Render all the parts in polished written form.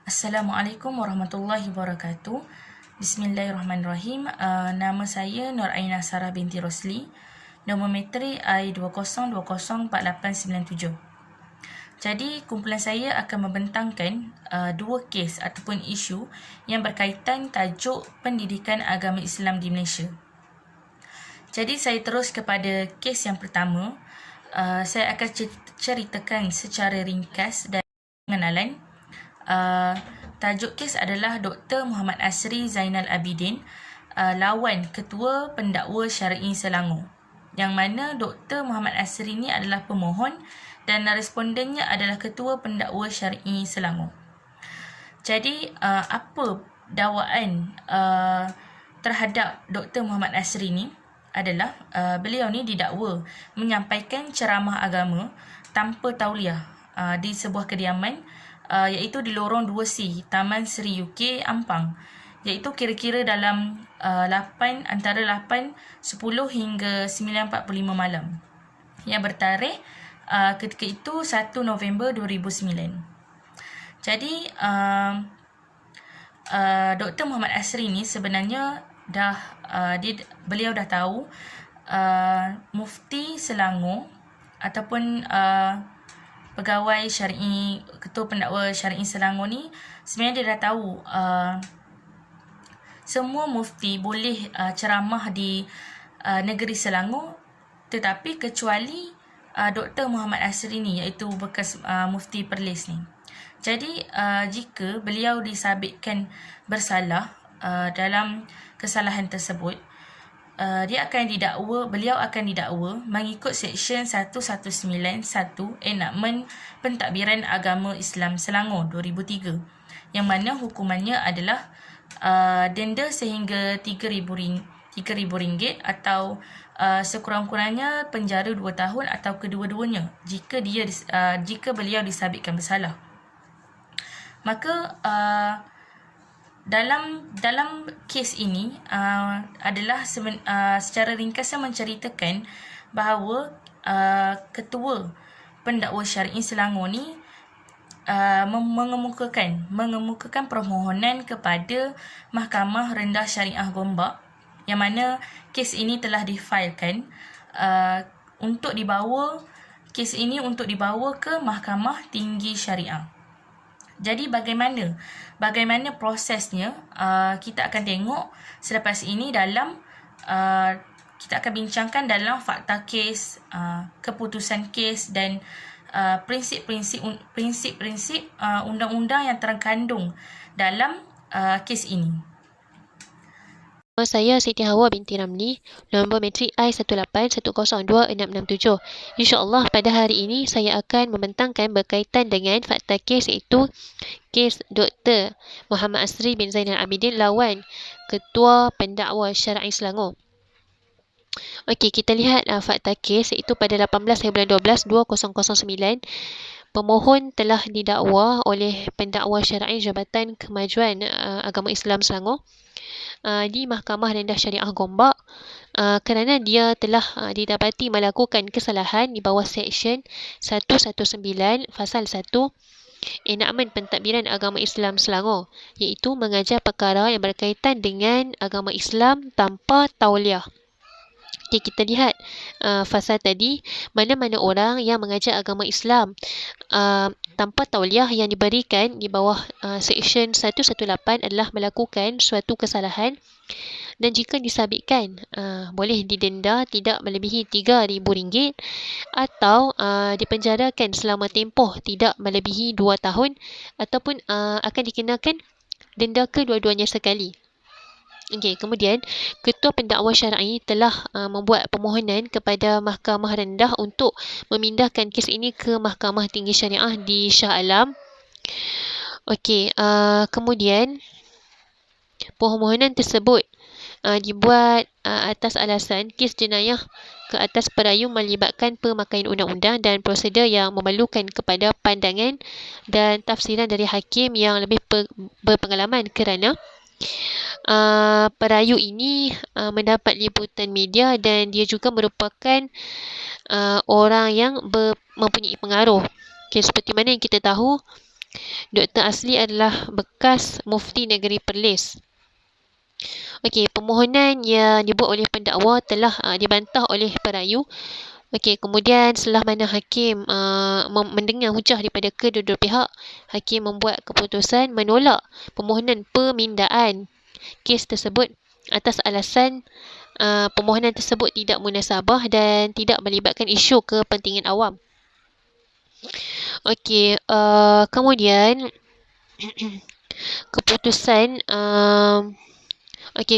Assalamualaikum warahmatullahi wabarakatuh. Bismillahirrahmanirrahim. Nama saya Nur Aina Sarah binti Rosli. Nombor metrik I20204897. Jadi, kumpulan saya akan membentangkan dua kes ataupun isu yang berkaitan tajuk pendidikan agama Islam di Malaysia. Jadi, saya terus kepada kes yang pertama. Saya akan ceritakan secara ringkas dan pengenalan. Tajuk kes adalah Dr. Muhammad Asri Zainal Abidin, lawan Ketua Pendakwa Syar'i Selangor, yang mana Dr. Muhammad Asri ni adalah pemohon dan respondennya adalah Ketua Pendakwa Syar'i Selangor. Jadi, apa dakwaan terhadap Dr. Muhammad Asri ni adalah beliau ni didakwa menyampaikan ceramah agama tanpa tauliah di sebuah kediaman, iaitu di lorong 2C Taman Seri UK Ampang, iaitu kira-kira dalam antara 8.10 hingga 9.45 malam, yang bertarikh ketika itu 1 November 2009. Jadi Dr. Muhammad Asri ni sebenarnya beliau dah tahu Mufti Selangor ataupun pegawai syar'i, Ketua Pendakwa Syar'i Selangor ni sebenarnya dia dah tahu semua mufti boleh ceramah di negeri Selangor, tetapi kecuali Dr. Muhammad Asri ni, iaitu bekas Mufti Perlis ni. Jadi jika beliau disabitkan bersalah dalam kesalahan tersebut, beliau akan didakwa mengikut Seksyen 119(1) Enakmen Pentadbiran Agama Islam Selangor 2003, yang mana hukumannya adalah denda sehingga RM3,000 atau sekurang-kurangnya penjara 2 tahun atau kedua-duanya jika beliau disabitkan bersalah. Maka dalam kes ini adalah secara ringkasnya menceritakan bahawa Ketua Pendakwa Syar'i Selangor ni mengemukakan permohonan kepada Mahkamah Rendah Syariah Gombak, yang mana kes ini telah difailkan untuk dibawa ke Mahkamah Tinggi Syariah. Jadi bagaimana prosesnya, kita akan tengok selepas ini kita akan bincangkan dalam fakta kes, keputusan kes dan prinsip-prinsip undang-undang yang terkandung dalam kes ini. Nama saya Siti Hawa binti Ramli, nombor metrik I181026667. InsyaAllah pada hari ini saya akan membentangkan berkaitan dengan fakta kes, iaitu kes Dr. Muhammad Asri bin Zainal Abidin lawan Ketua Pendakwa Syar'i Selangor. Okey, kita lihat fakta kes, iaitu pada 18/12/2009, pemohon telah didakwa oleh Pendakwa Syar'i Jabatan Kemajuan Agama Islam Selangor di Mahkamah Rendah Syariah Gombak kerana dia telah didapati melakukan kesalahan di bawah Seksyen 119 Fasal 1 Enakmen Pentadbiran Agama Islam Selangor, iaitu mengajar perkara yang berkaitan dengan agama Islam tanpa tauliah. Okay, kita lihat fasal tadi, mana-mana orang yang mengajar agama Islam tanpa tauliah yang diberikan di bawah Seksyen 118 adalah melakukan suatu kesalahan, dan jika disabitkan boleh didenda tidak melebihi RM3,000 atau dipenjarakan selama tempoh tidak melebihi 2 tahun, ataupun akan dikenakan denda kedua-duanya sekali. Okey, kemudian Ketua Pendakwa Syar'i telah membuat permohonan kepada Mahkamah Rendah untuk memindahkan kes ini ke Mahkamah Tinggi Syariah di Shah Alam. Okey, kemudian permohonan tersebut dibuat atas alasan kes jenayah ke atas perayu melibatkan pemakaian undang-undang dan prosedur yang memerlukan kepada pandangan dan tafsiran dari hakim yang lebih berpengalaman, kerana perayu ini mendapat liputan media dan dia juga merupakan orang yang mempunyai pengaruh. Okay, seperti mana yang kita tahu, Doktor asli adalah bekas mufti negeri Perlis. Okey, permohonan yang dibuat oleh pendakwa telah dibantah oleh perayu. Okey, kemudian setelah mana hakim mendengar hujah daripada kedua-dua pihak, hakim membuat keputusan menolak permohonan pemindaan kes tersebut atas alasan permohonan tersebut tidak munasabah dan tidak melibatkan isu kepentingan awam. Okey, kemudian keputusan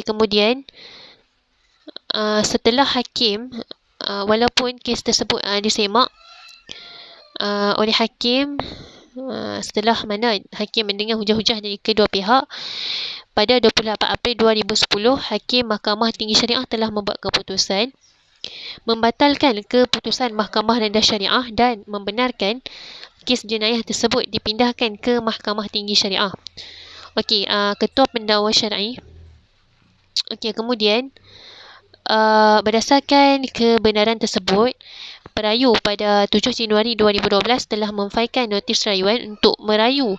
kemudian setelah hakim walaupun kes tersebut disemak oleh hakim, setelah mana hakim mendengar hujah-hujah dari kedua pihak, pada 28 April 2010, Hakim Mahkamah Tinggi Syariah telah membuat keputusan membatalkan keputusan Mahkamah Rendah Syariah dan membenarkan kes jenayah tersebut dipindahkan ke Mahkamah Tinggi Syariah. Okey, Ketua Pendakwa Syar'i. Okey, kemudian berdasarkan kebenaran tersebut, perayu pada 7 Januari 2012 telah memfailkan notis rayuan untuk merayu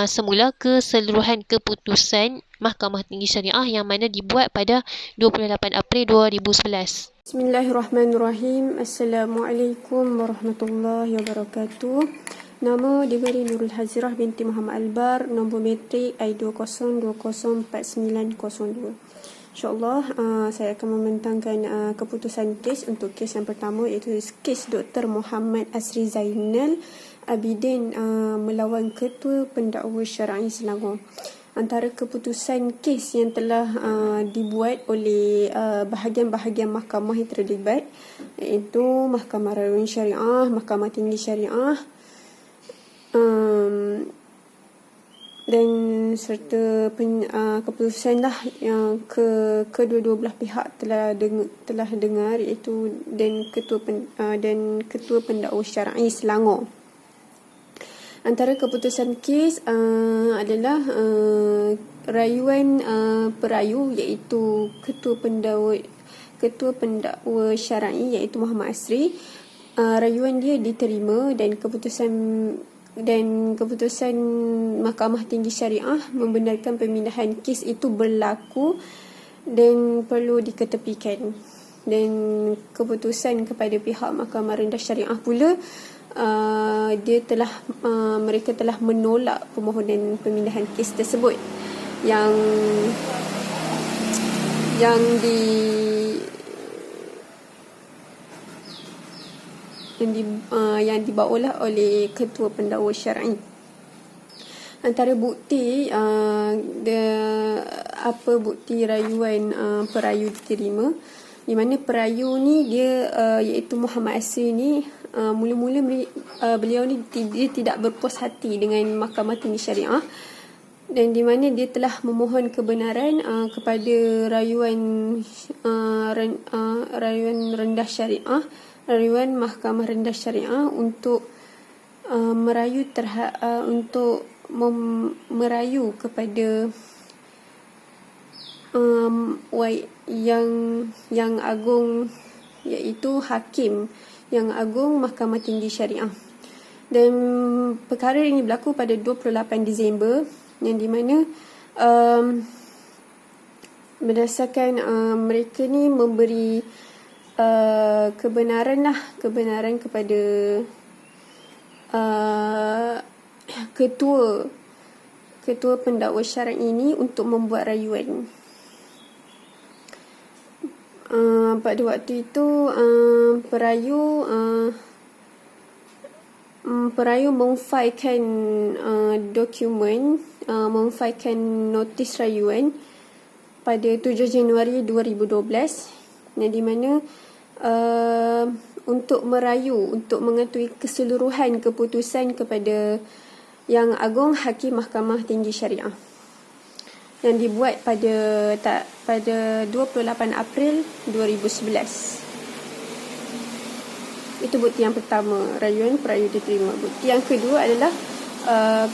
semula keseluruhan keputusan Mahkamah Tinggi Syariah yang mana dibuat pada 28 April 2011. Bismillahirrahmanirrahim. Assalamualaikum warahmatullahi wabarakatuh. Nama diberi Nurul Hazirah binti Muhammad Albar, nombor metrik I20204902. InsyaAllah saya akan membentangkan keputusan kes untuk kes yang pertama, iaitu kes Dr. Muhammad Asri Zainal Abidin melawan Ketua Pendakwa Syar'i Selangor. Antara keputusan kes yang telah dibuat oleh bahagian-bahagian mahkamah yang terlibat, iaitu Mahkamah Rayuan Syariah, Mahkamah Tinggi Syariah, dan serta keputusan lah yang kedua-dua belah pihak telah dengar, iaitu dan Ketua Pendakwa Syar'i Selangor. Antara keputusan kes adalah rayuan perayu, iaitu Ketua Pendakwa Syar'i, iaitu Muhammad Asri. Rayuan dia diterima dan keputusan Mahkamah Tinggi Syariah membenarkan pemindahan kes itu berlaku dan perlu diketepikan. Dan keputusan kepada pihak Mahkamah Rendah Syariah pula, mereka telah menolak permohonan pemindahan kes tersebut yang dibawalah oleh Ketua Pendakwa Syar'i. Antara bukti bukti rayuan perayu diterima, di mana perayu ni dia iaitu Muhammad Asri ni, mula-mula beliau ni dia tidak berpuas hati dengan Mahkamah Tinggi Syariah, dan di mana dia telah memohon kebenaran kepada rayuan rendah syariah, rayuan Mahkamah Rendah Syariah untuk merayu kepada yang agung, iaitu Hakim yang Agung Mahkamah Tinggi Syariah. Dan perkara ini berlaku pada 28 Disember, yang di mana berdasarkan mereka ni memberi kebenaran kepada Ketua Pendakwa Syar'i ini untuk membuat rayuan. Pada waktu itu perayu memfailkan dokumen, memfailkan notis rayuan pada 7 Januari 2012, yang di mana untuk mengetahui keseluruhan keputusan kepada Yang Agung Hakim Mahkamah Tinggi Syariah yang dibuat pada 28 April 2011. Itu bukti yang pertama, rayuan perayu diterima. Bukti yang kedua adalah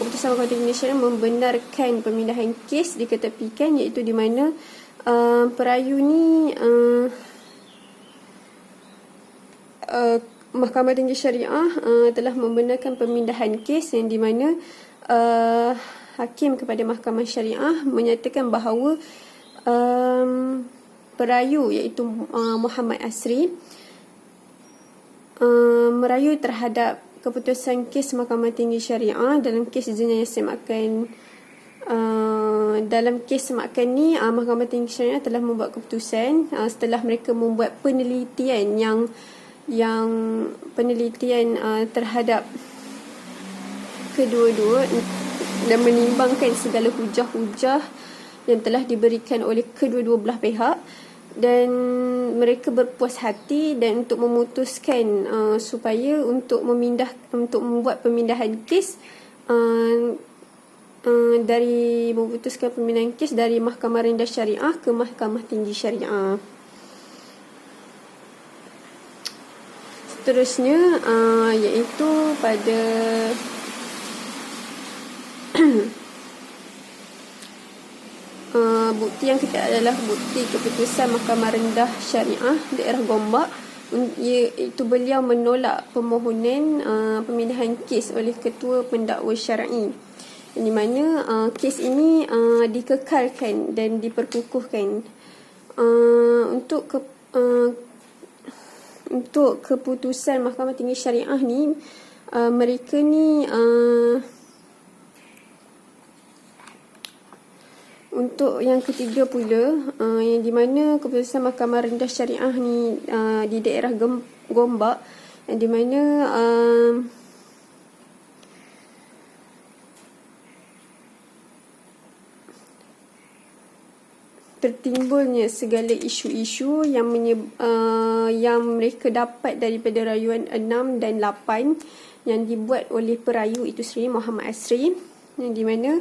keputusan Mahkamah Tinggi Syariah membenarkan pemindahan kes diketepikan, iaitu di mana perayu ni Mahkamah Tinggi Syariah telah membenarkan pemindahan kes, yang di mana Hakim kepada Mahkamah Syariah menyatakan bahawa perayu iaitu Muhammad Asri merayu terhadap keputusan kes Mahkamah Tinggi Syariah dalam kes zina yang semakan. Dalam kes semakan ni, Mahkamah Tinggi Syariah telah membuat keputusan setelah mereka membuat penelitian yang penelitian terhadap kedua-dua dan menimbangkan segala hujah-hujah yang telah diberikan oleh kedua-dua belah pihak, dan mereka berpuas hati dan untuk memutuskan supaya untuk membuat pemindahan kes memutuskan pemindahan kes dari Mahkamah Rendah Syariah ke Mahkamah Tinggi Syariah. Seterusnya iaitu pada bukti yang ketiga adalah bukti keputusan Mahkamah Rendah Syariah daerah Gombak, iaitu beliau menolak permohonan pemindahan kes oleh Ketua Pendakwa Syar'i, di mana kes ini dikekalkan dan diperkukuhkan. Untuk keputusan Mahkamah Tinggi Syariah ni, mereka ni untuk yang ketiga pula, yang di mana keputusan Mahkamah Rendah Syariah ni di daerah Gombak, yang di mana tertimbulnya segala isu-isu yang mereka dapat daripada rayuan 6 dan 8 yang dibuat oleh perayu itu sendiri, Muhammad Asri, yang di mana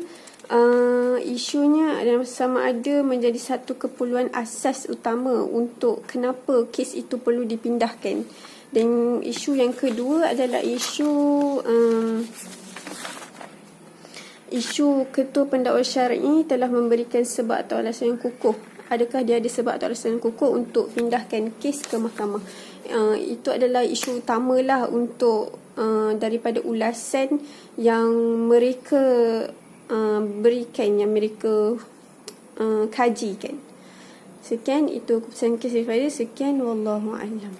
isunya adalah sama ada menjadi satu keperluan asas utama untuk kenapa kes itu perlu dipindahkan. Dan isu yang kedua adalah isu Ketua Pendakwa Syar'i telah memberikan sebab atau alasan yang kukuh. Adakah dia ada sebab atau alasan yang kukuh untuk pindahkan kes ke mahkamah? Itu adalah isu utamalah untuk daripada ulasan yang mereka berikan, yang mereka kajikan. Sekian, itu keputusan kes daripada. Sekian, wallahu a'lam.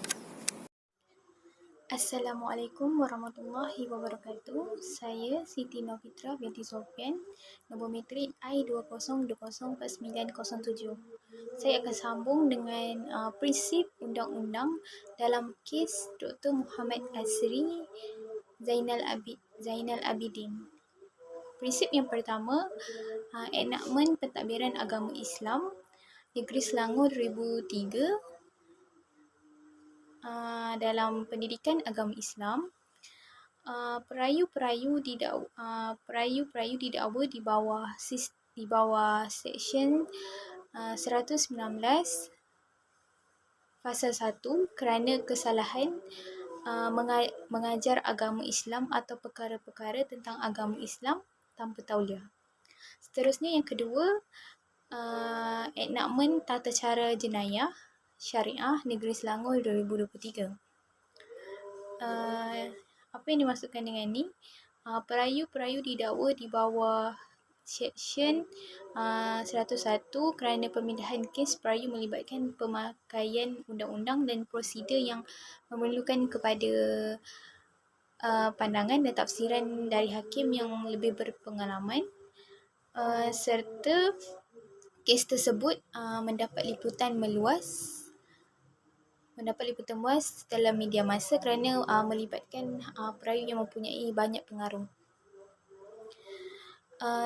Assalamualaikum warahmatullahi wabarakatuh. Saya Siti Novitra binti Sofian, nombor matrik I20204907. Saya akan sambung dengan prinsip undang-undang dalam kes Dr. Muhammad Asri Zainal Abidin. Prinsip yang pertama, enakmen pentadbiran agama Islam Negeri Selangor 2003. Dalam pendidikan agama Islam, perayu-perayu didakwa di bawah Seksyen 119 Pasal 1 kerana kesalahan mengajar agama Islam atau perkara-perkara tentang agama Islam tanpa tauliah. Seterusnya, yang kedua, enakmen tata cara jenayah Syariah Negeri Selangor 2023. Apa yang dimaksudkan dengan ni? Perayu-perayu didakwa di bawah Seksyen 101 kerana pemindahan kes perayu melibatkan pemakaian undang-undang dan prosedur yang memerlukan kepada pandangan dan tafsiran dari hakim yang lebih berpengalaman, serta kes tersebut mendapat liputan luas dalam media massa kerana melibatkan perayu yang mempunyai banyak pengaruh.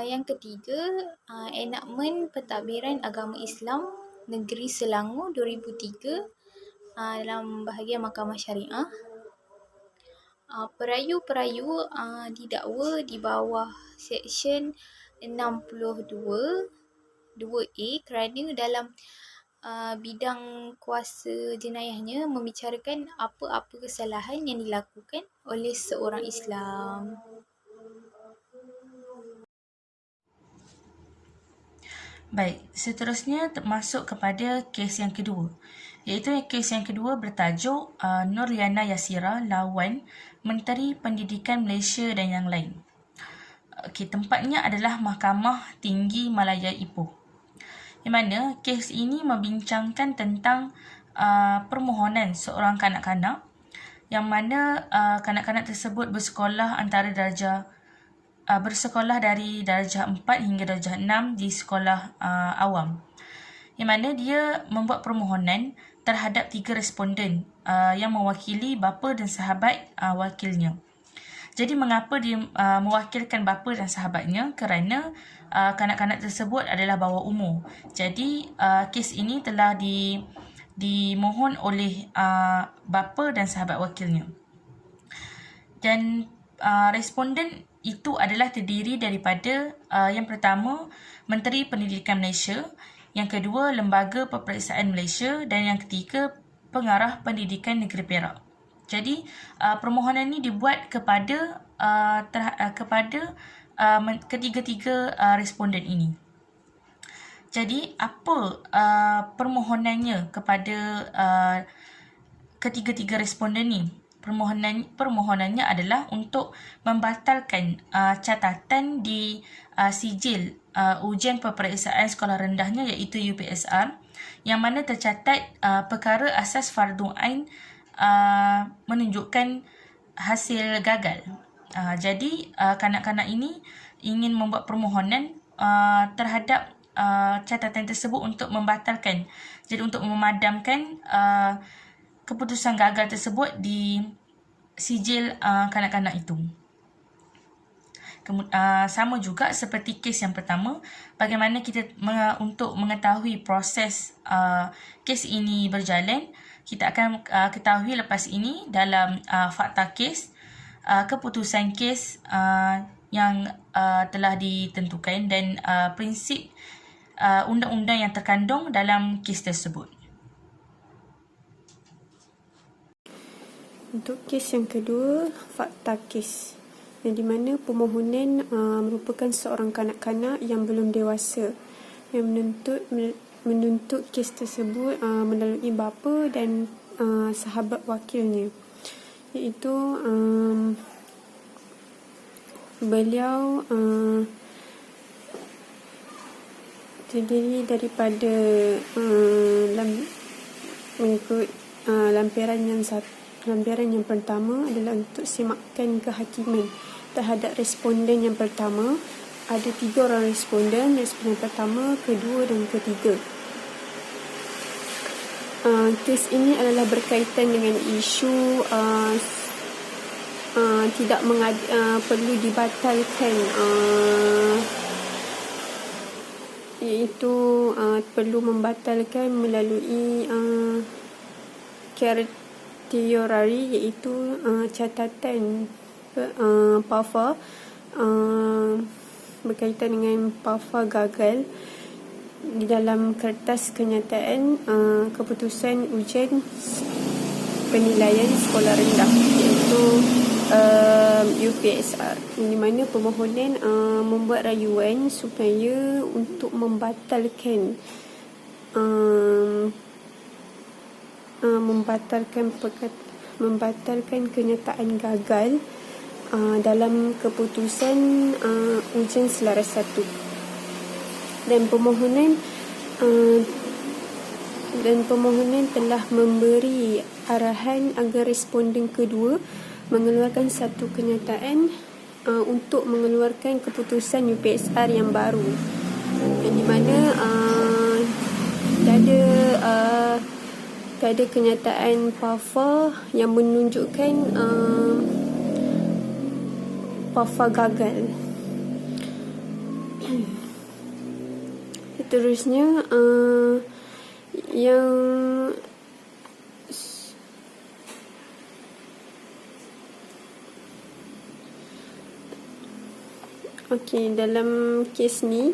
Yang ketiga, enakmen pentadbiran agama Islam Negeri Selangor 2003 dalam bahagian Mahkamah Syariah. Perayu-perayu didakwa di bawah Seksyen 62 2A kerana dalam bidang kuasa jenayahnya membicarakan apa-apa kesalahan yang dilakukan oleh seorang Islam. Baik, seterusnya masuk kepada kes yang kedua. Iaitu kes yang kedua bertajuk Nurliana Yasira lawan Menteri Pendidikan Malaysia dan yang lain. tempatnya adalah Mahkamah Tinggi Malaya Ipoh. Di mana kes ini membincangkan tentang permohonan seorang kanak-kanak yang mana kanak-kanak tersebut bersekolah dari darjah 4 hingga darjah 6 di sekolah awam. Yang mana dia membuat permohonan terhadap 3 responden yang mewakili bapa dan sahabat wakilnya. Jadi mengapa dia mewakilkan bapa dan sahabatnya? Kerana kanak-kanak tersebut adalah bawah umur. Jadi kes ini telah dimohon oleh bapa dan sahabat wakilnya. Dan responden itu adalah terdiri daripada yang pertama Menteri Pendidikan Malaysia, yang kedua Lembaga Peperiksaan Malaysia dan yang ketiga Pengarah Pendidikan Negeri Perak. Jadi permohonan ini dibuat kepada ketiga-tiga responden ini. Jadi apa permohonannya kepada ketiga-tiga responden ini? Permohonannya adalah untuk membatalkan catatan di sijil ujian peperiksaan sekolah rendahnya iaitu UPSR, yang mana tercatat perkara asas fardu ain menunjukkan hasil gagal. Jadi kanak-kanak ini ingin membuat permohonan terhadap catatan tersebut untuk membatalkan. Jadi untuk memadamkan keputusan gagal tersebut di sijil kanak-kanak itu. Sama juga seperti kes yang pertama, bagaimana kita untuk mengetahui proses kes ini berjalan, kita akan ketahui lepas ini dalam fakta kes, keputusan kes yang telah ditentukan dan prinsip undang-undang yang terkandung dalam kes tersebut. Untuk kes yang kedua, fakta kes, yang di mana pemohonan merupakan seorang kanak-kanak yang belum dewasa yang menuntut kes tersebut melalui bapa dan sahabat wakilnya, iaitu beliau terdiri daripada mengikut lampiran yang pertama adalah untuk semakkan kehakiman terhadap responden yang pertama. Ada 3 orang responden pertama, kedua dan ketiga. Kes ini adalah berkaitan dengan isu tidak perlu dibatalkan, iaitu perlu membatalkan melalui teori, iaitu catatan PAFA berkaitan dengan PAFA gagal di dalam kertas kenyataan keputusan ujian penilaian sekolah rendah, iaitu UPSR, di mana pemohonan membuat rayuan supaya untuk membatalkan kenyataan gagal dalam keputusan ujian selaras 1, dan pemohonan telah memberi arahan agar responden kedua mengeluarkan satu kenyataan untuk mengeluarkan keputusan UPSR yang baru, yang di mana tak ada kenyataan PAFA yang menunjukkan PAFA gagal. Seterusnya yang dalam kes ni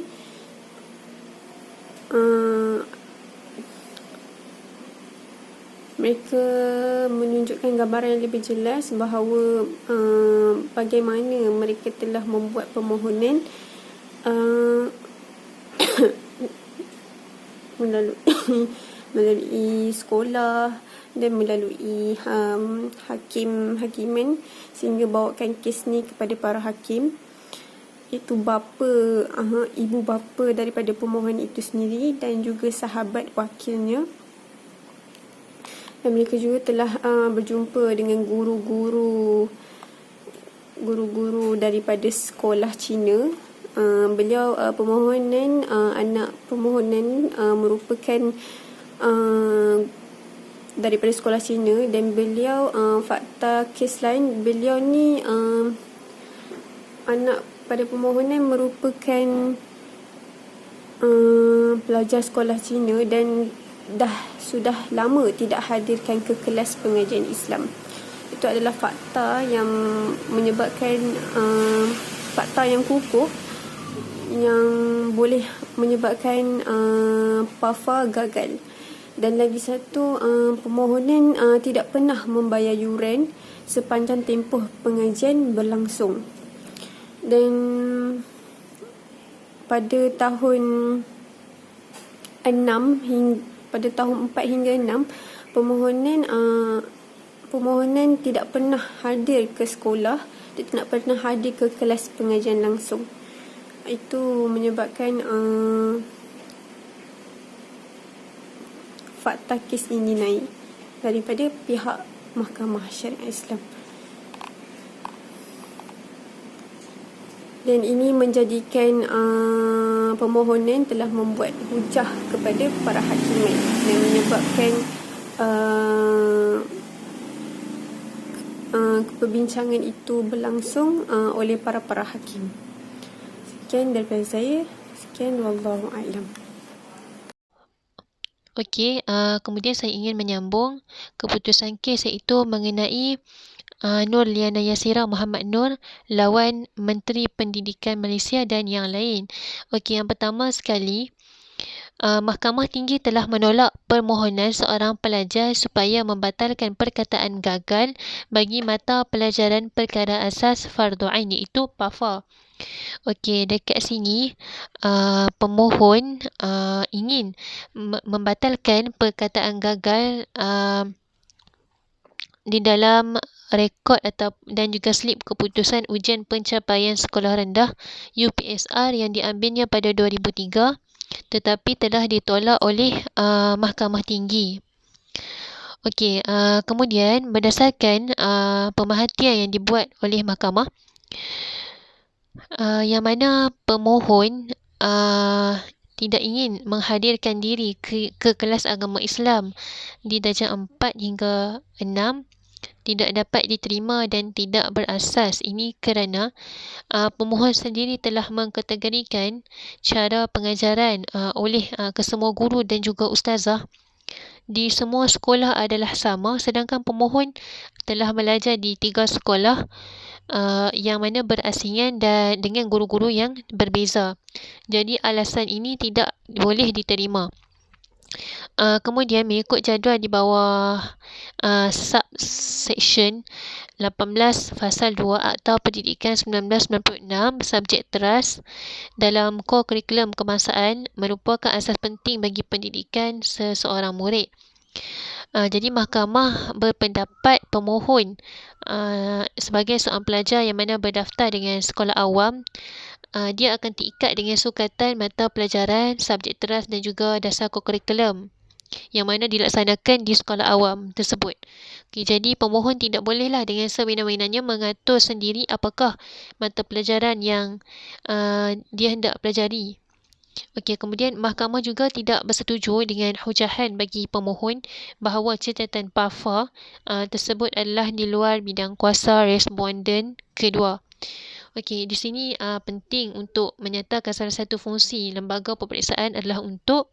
mereka menunjukkan gambaran yang lebih jelas bahawa bagaimana mereka telah membuat permohonan melalui sekolah dan melalui hakiman, sehingga bawakan kes ni kepada para hakim, iaitu ibu bapa daripada pemohon itu sendiri dan juga sahabat wakilnya. Dan mereka juga telah berjumpa dengan guru-guru daripada sekolah Cina. Beliau pemohonan anak pemohonan merupakan daripada sekolah Cina, dan beliau fakta kes lain, beliau ni anak pada permohonan merupakan pelajar sekolah Cina dan sudah lama tidak hadirkan ke kelas pengajian Islam. Itu adalah fakta yang menyebabkan fakta yang kukuh yang boleh menyebabkan PAFA gagal. Dan lagi satu, permohonan tidak pernah membayar yuran sepanjang tempoh pengajian berlangsung. Dan pada tahun 4 hingga 6 permohonan tidak pernah hadir ke sekolah, tidak pernah hadir ke kelas pengajian langsung. Itu menyebabkan fakta kes ini naik daripada pihak Mahkamah Syariah Islam. Dan ini menjadikan permohonan telah membuat hujah kepada para hakimat dan menyebabkan perbincangan itu berlangsung oleh para hakim. Sekian daripada saya. Sekian, wallahu a'lam. Okey, kemudian saya ingin menyambung keputusan kes iaitu mengenai Nur Liana Yasira Muhammad Nur lawan Menteri Pendidikan Malaysia dan yang lain. Okey, yang pertama sekali, Mahkamah Tinggi telah menolak permohonan seorang pelajar supaya membatalkan perkataan gagal bagi mata pelajaran perkara asas fardu ain iaitu PAFA. Okey, dekat sini pemohon ingin membatalkan perkataan gagal di dalam rekod dan juga slip keputusan ujian pencapaian sekolah rendah UPSR yang diambilnya pada 2003 tetapi telah ditolak oleh Mahkamah Tinggi. Okey, kemudian berdasarkan pemerhatian yang dibuat oleh mahkamah, yang mana pemohon tidak ingin menghadirkan diri ke kelas agama Islam di darjah 4 hingga 6 tidak dapat diterima dan tidak berasas. Ini kerana pemohon sendiri telah mengkategorikan cara pengajaran oleh kesemua guru dan juga ustazah di semua sekolah adalah sama, sedangkan pemohon telah belajar di 3 sekolah yang mana berasingan dan dengan guru-guru yang berbeza. Jadi alasan ini tidak boleh diterima. Kemudian mengikut jadual di bawah subsection 18 Fasal 2 Akta Pendidikan 1996, subjek teras dalam core kurikulum kebangsaan merupakan asas penting bagi pendidikan seseorang murid. Jadi mahkamah berpendapat pemohon sebagai seorang pelajar yang mana berdaftar dengan sekolah awam, dia akan terikat dengan sukatan mata pelajaran, subjek teras dan juga dasar kurikulum yang mana dilaksanakan di sekolah awam tersebut. Okay, jadi pemohon tidak bolehlah dengan sewenang-wenangnya mengatur sendiri apakah mata pelajaran yang dia hendak pelajari. Okey, kemudian mahkamah juga tidak bersetuju dengan hujahan bagi pemohon bahawa catatan PAFA tersebut adalah di luar bidang kuasa responden kedua. Okey, di sini penting untuk menyatakan salah satu fungsi lembaga peperiksaan adalah untuk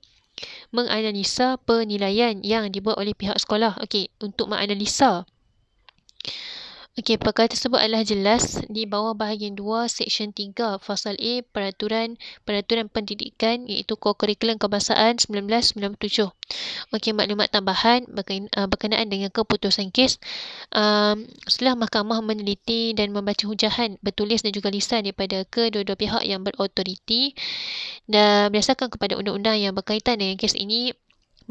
menganalisa penilaian yang dibuat oleh pihak sekolah. Okey, untuk menganalisa. Okey, perkara tersebut adalah jelas di bawah bahagian 2 Seksyen 3 Fasal A Peraturan Pendidikan iaitu Core Kurikulum Kebangsaan 1997. Okey, maklumat tambahan berkenaan dengan keputusan kes. Setelah mahkamah meneliti dan membaca hujahan bertulis dan juga lisan daripada kedua-dua pihak yang berautoriti dan berdasarkan kepada undang-undang yang berkaitan dengan kes ini,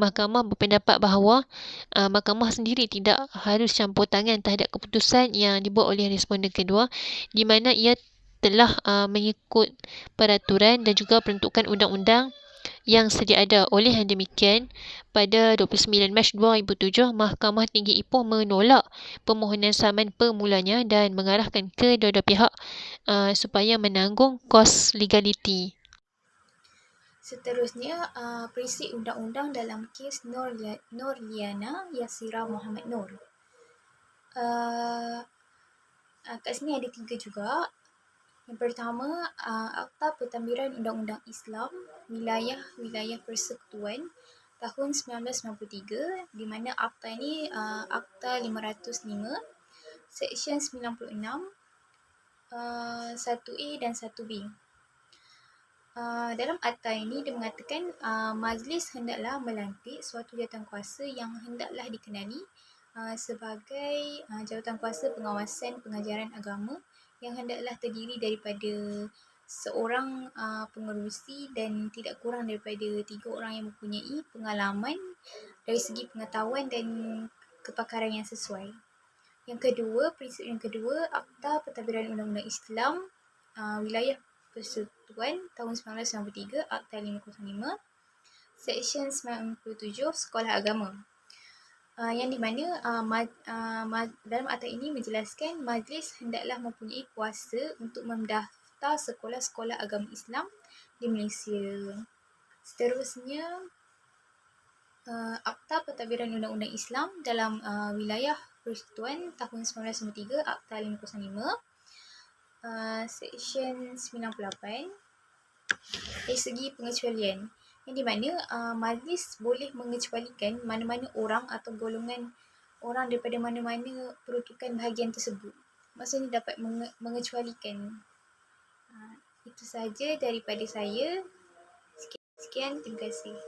mahkamah berpendapat bahawa mahkamah sendiri tidak harus campur tangan terhadap keputusan yang dibuat oleh responden kedua, di mana ia telah mengikut peraturan dan juga peruntukan undang-undang yang sedia ada. Oleh yang demikian, pada 29 Mac 2007, Mahkamah Tinggi Ipoh menolak permohonan saman permulanya dan mengarahkan kedua-dua pihak supaya menanggung kos legaliti. Seterusnya, perisi undang-undang dalam kes Nurliana Yasira Muhammad Nur. Kat sini ada 3 juga. Yang pertama, Akta Pentadbiran Undang-Undang Islam Wilayah Persekutuan tahun 1993, di mana akta ini Akta 505, Seksyen 96, 1A dan 1B. Dalam akta ini dia mengatakan majlis hendaklah melantik suatu jawatankuasa yang hendaklah dikenali sebagai jawatankuasa pengawasan pengajaran agama yang hendaklah terdiri daripada seorang pengerusi dan tidak kurang daripada 3 orang yang mempunyai pengalaman dari segi pengetahuan dan kepakaran yang sesuai. Yang kedua, prinsip yang kedua, Akta Pentadbiran Undang-Undang Islam Wilayah Persekutuan tahun 1993, Akta 505, Seksyen 97, Sekolah Agama. Yang di mana dalam akta ini menjelaskan majlis hendaklah mempunyai kuasa untuk mendaftar sekolah-sekolah agama Islam di Malaysia. Seterusnya, Akta Pentadbiran Undang-Undang Islam dalam Wilayah Persekutuan tahun 1993, Akta 505, Seksyen 98, dari segi pengecualian, yang di mana majlis boleh mengecualikan mana-mana orang atau golongan orang daripada mana-mana peruntukan bahagian tersebut. Maksudnya dapat mengecualikan. Itu sahaja daripada saya. Sekian, terima kasih.